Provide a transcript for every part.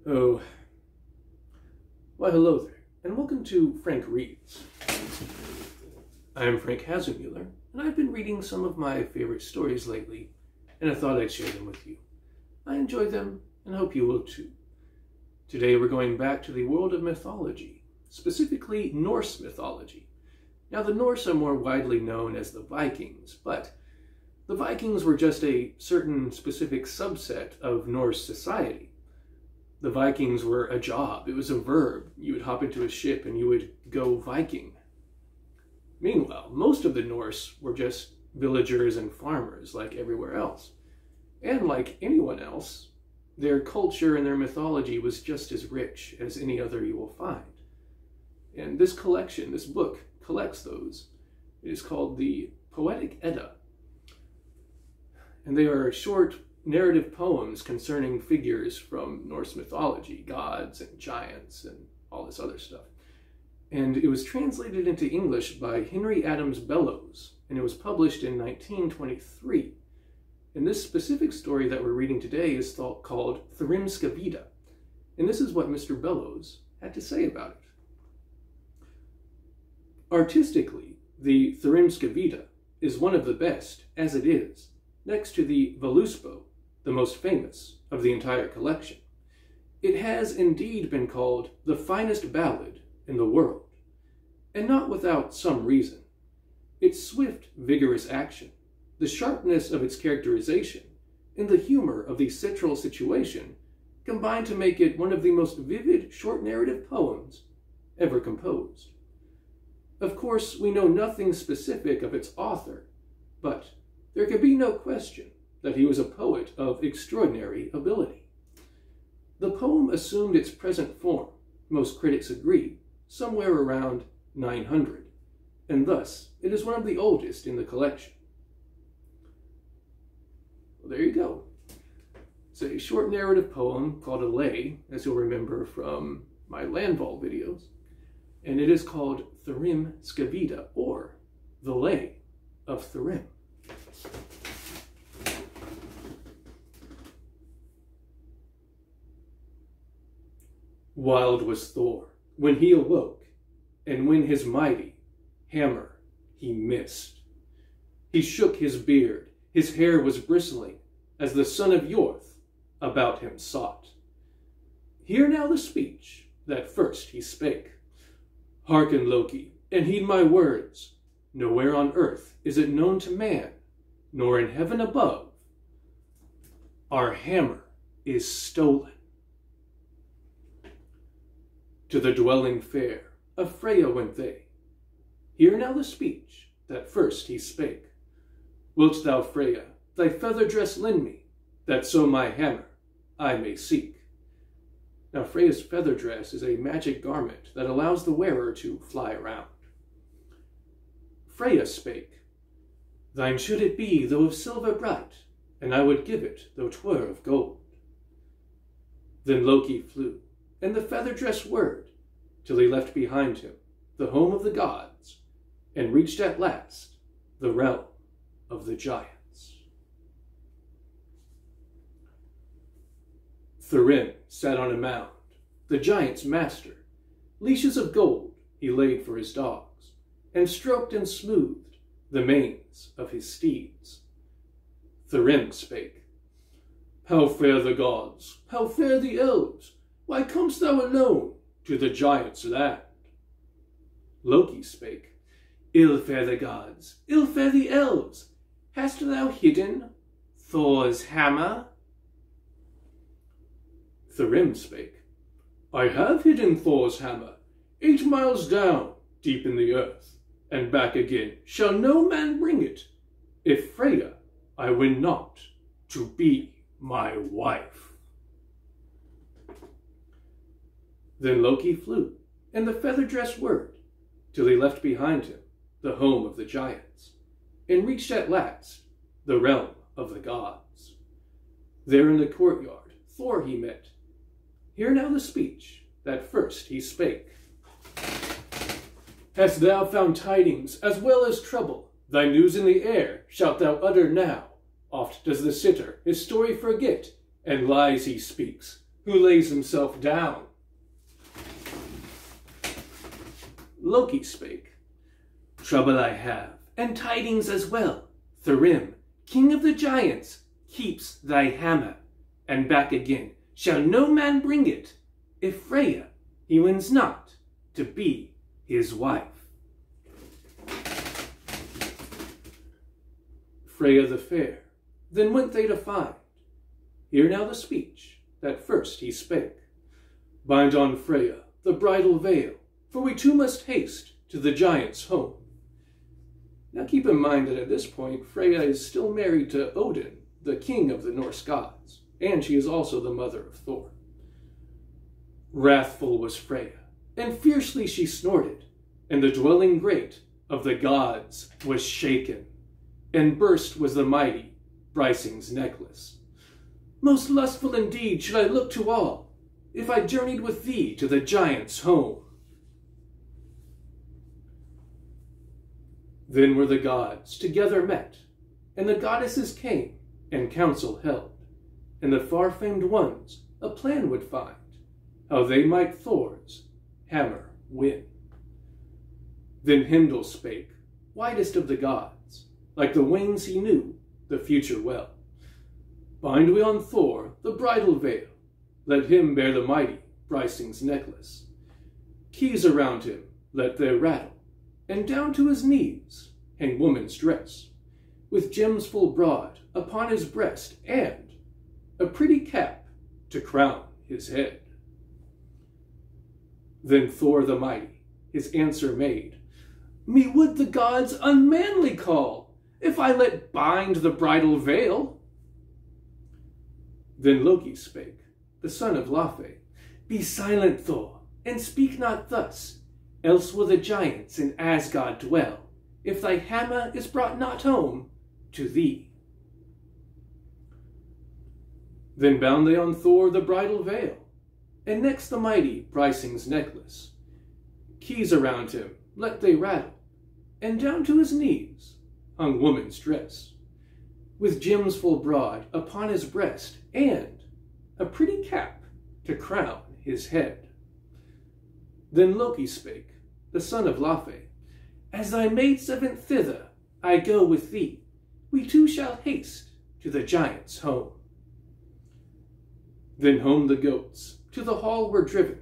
Oh, why hello there, and welcome to Frank Reads. I am Frank Hazemuller, and I've been reading some of my favorite stories lately, and I thought I'd share them with you. I enjoy them, and hope you will too. Today we're going back to the world of mythology, specifically Norse mythology. Now the Norse are more widely known as the Vikings, but the Vikings were just a certain specific subset of Norse society. The Vikings were a job, it was a verb. You would hop into a ship and you would go Viking. Meanwhile, most of the Norse were just villagers and farmers like everywhere else. And like anyone else, their culture and their mythology was just as rich as any other you will find. And this collection, this book, collects those. It is called the Poetic Edda. And they are short narrative poems concerning figures from Norse mythology, gods and giants and all this other stuff. And it was translated into English by Henry Adams Bellows, and it was published in 1923. And this specific story that we're reading today is called Therim Scubida, and this is what Mr. Bellows had to say about it. Artistically, the Therim Scubida is one of the best, as it is, next to the Voluspo, the most famous of the entire collection. It has indeed been called the finest ballad in the world, and not without some reason. Its swift, vigorous action, the sharpness of its characterization, and the humor of the central situation combine to make it one of the most vivid short narrative poems ever composed. Of course, we know nothing specific of its author, but there can be no question that he was a poet of extraordinary ability. The poem assumed its present form, most critics agree, somewhere around 900, and thus it is one of the oldest in the collection. Well, there you go. It's a short narrative poem called a lay, as you'll remember from my Landval videos, and it is called Therim Scubida, or the Lay of Thrym. Wild was Thor when he awoke, and when his mighty hammer he missed. He shook his beard, his hair was bristling, as the son of Yorth about him sought. Hear now the speech that first he spake. Hearken, Loki, and heed my words. Nowhere on earth is it known to man, nor in heaven above. Our hammer is stolen. To the dwelling fair of Freya went they. Hear now the speech that first he spake. Wilt thou, Freya, thy feather dress lend me, that so my hammer I may seek? Now Freya's feather dress is a magic garment that allows the wearer to fly around. Freya spake, Thine should it be, though of silver bright, and I would give it, though 'twere of gold. Then Loki flew, and the feather dress whirred, till he left behind him the home of the gods, and reached at last the realm of the giants. Thrym sat on a mound, the giant's master. Leashes of gold he laid for his dogs, and stroked and smoothed the manes of his steeds. Thrym spake, How fare the gods? How fare the elves? Why comest thou alone to the giants' land? Loki spake, Ill fare the gods, ill fare the elves. Hast thou hidden Thor's hammer? Thrym spake, I have hidden Thor's hammer, 8 miles down, deep in the earth, and back again shall no man bring it, if Freya I win not to be my wife. Then Loki flew, and the feather dress whirred, till he left behind him the home of the giants, and reached at last the realm of the gods. There in the courtyard Thor he met. Hear now the speech that first he spake. Hast thou found tidings as well as trouble? Thy news in the air shalt thou utter now. Oft does the sitter his story forget, and lies he speaks, who lays himself down. Loki spake, trouble I have, and tidings as well. Thrym, king of the giants, keeps thy hammer, and back again shall no man bring it, Ifreya he wins not to be his wife. Freya the fair, then went they to find. Hear now the speech that first he spake. Bind on Freya the bridal veil, for we two must haste to the giant's home. Now keep in mind that at this point, Freya is still married to Odin, the king of the Norse gods, and she is also the mother of Thor. Wrathful was Freya, and fiercely she snorted, and the dwelling great of the gods was shaken, and burst was the mighty Brising's necklace. Most lustful indeed should I look to all, if I journeyed with thee to the giant's home. Then were the gods together met, and the goddesses came, and council held, and the far-famed ones a plan would find, how they might Thor's hammer win. Then Heimdall spake, widest of the gods, like the wings he knew the future well. Bind we on Thor the bridal veil, let him bear the mighty Brising's necklace. Keys around him let they rattle, and down to his knees hang woman's dress, with gems full broad upon his breast, and a pretty cap to crown his head. Then Thor the mighty his answer made, me would the gods unmanly call, if I let bind the bridal veil. Then Loki spake, the son of Laufey, be silent, Thor, and speak not thus, else will the giants in Asgard dwell, if thy hammer is brought not home to thee. Then bound they on Thor the bridal veil, and next the mighty Brising's necklace. Keys around him let they rattle, and down to his knees hung woman's dress, with gems full broad upon his breast, and a pretty cap to crown his head. Then Loki spake, the son of Laufey, as thy maidservant went thither, I go with thee. We two shall haste to the giant's home. Then home the goats to the hall were driven.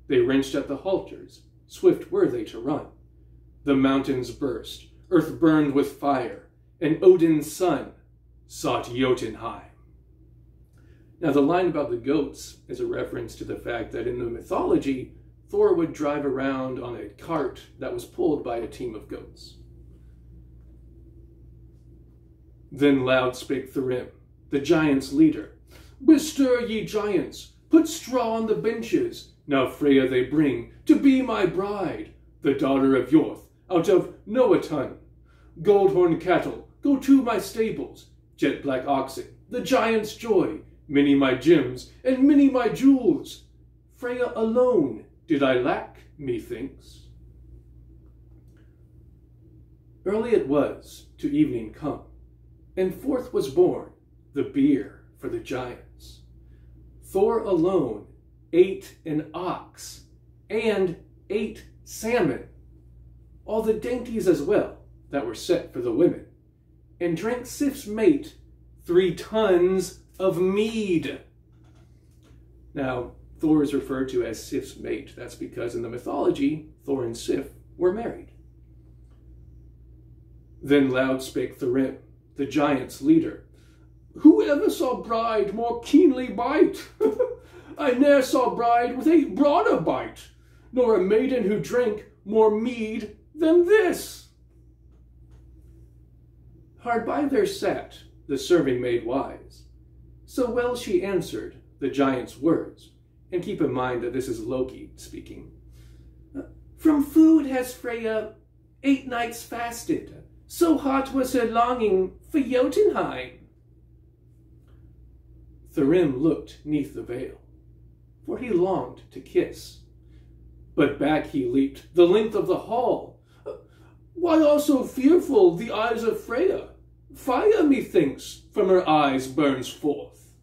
They wrenched at the halters, swift were they to run. The mountains burst, earth burned with fire, and Odin's son sought Jotunheim. Now the line about the goats is a reference to the fact that in the mythology, Thor would drive around on a cart that was pulled by a team of goats. Then loud spake Thrym, the giants' leader, bestir ye giants, put straw on the benches, now Freya they bring to be my bride, the daughter of Yorth, out of Noaton. Gold-horned cattle, go to my stables, jet-black oxen, the giant's joy, many my gems, and many my jewels. Freya alone did I lack, methinks. Early it was to evening come, and forth was born the beer for the giants. Thor alone ate an ox, and ate salmon, all the dainties as well that were set for the women, and drank Sif's mate 3 tons of mead. Now, Thor is referred to as Sif's mate. That's because in the mythology, Thor and Sif were married. Then loud spake Thrym, the giant's leader, who ever saw bride more keenly bite? I ne'er saw bride with a broader bite, nor a maiden who drank more mead than this. Hard by there sat the serving maid wise. So well she answered the giant's words, and keep in mind that this is Loki speaking. From food has Freya 8 nights fasted, so hot was her longing for Jotunheim. Thrym looked neath the veil, for he longed to kiss, but back he leaped the length of the hall. Why are so fearful the eyes of Freya? Fire, methinks, from her eyes burns forth.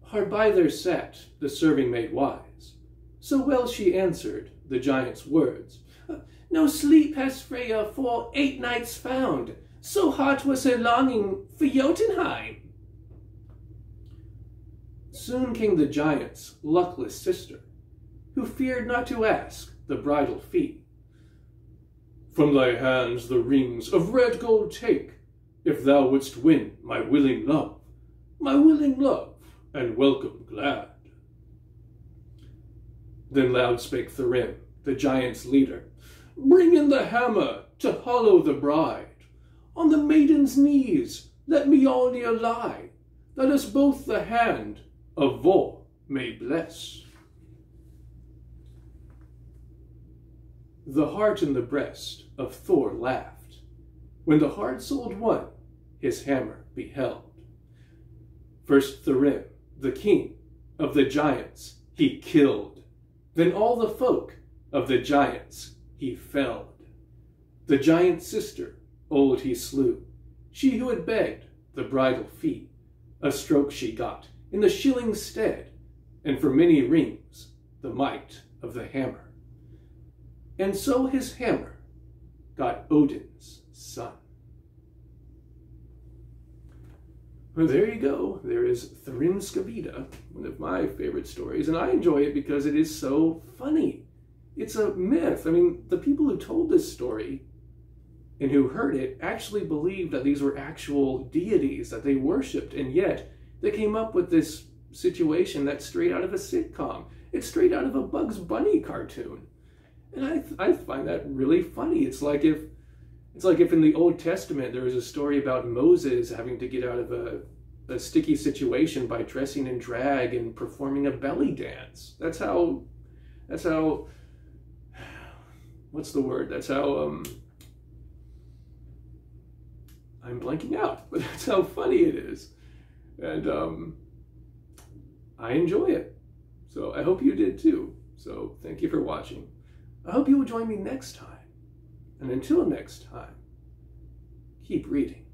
Hard by there sat the serving maid wise, so well she answered the giant's words. No sleep has Freya for 8 nights found, so hot was her longing for Jotunheim. Soon came the giant's luckless sister, who feared not to ask the bridal fee. From thy hands the rings of red gold take, if thou wouldst win my willing love, and welcome glad. Then loud spake Thrym, the giant's leader, Bring in the hammer to hollow the bride. On the maiden's knees let Mijolnir lie, that us both the hand of Thor may bless. The heart in the breast of Thor laughed, when the hard-souled one his hammer beheld. First Thrym, the king of the giants, he killed, then all the folk of the giants he felled. The giant's sister old he slew, she who had begged the bridal fee. A stroke she got in the shilling's stead, and for many rings the might of the hammer. And so his hammer got Odin's son. Well, there you go. There is Therim Scubida, one of my favorite stories, and I enjoy it because it is so funny. It's a myth. I mean, the people who told this story and who heard it actually believed that these were actual deities that they worshipped, and yet they came up with this situation that's straight out of a sitcom. It's straight out of a Bugs Bunny cartoon. And I find that really funny. It's like if in the Old Testament there was a story about Moses having to get out of a sticky situation by dressing in drag and performing a belly dance. That's how what's the word? That's how I'm blanking out, but that's how funny it is. And I enjoy it. So I hope you did too. So thank you for watching. I hope you will join me next time. And until next time, keep reading.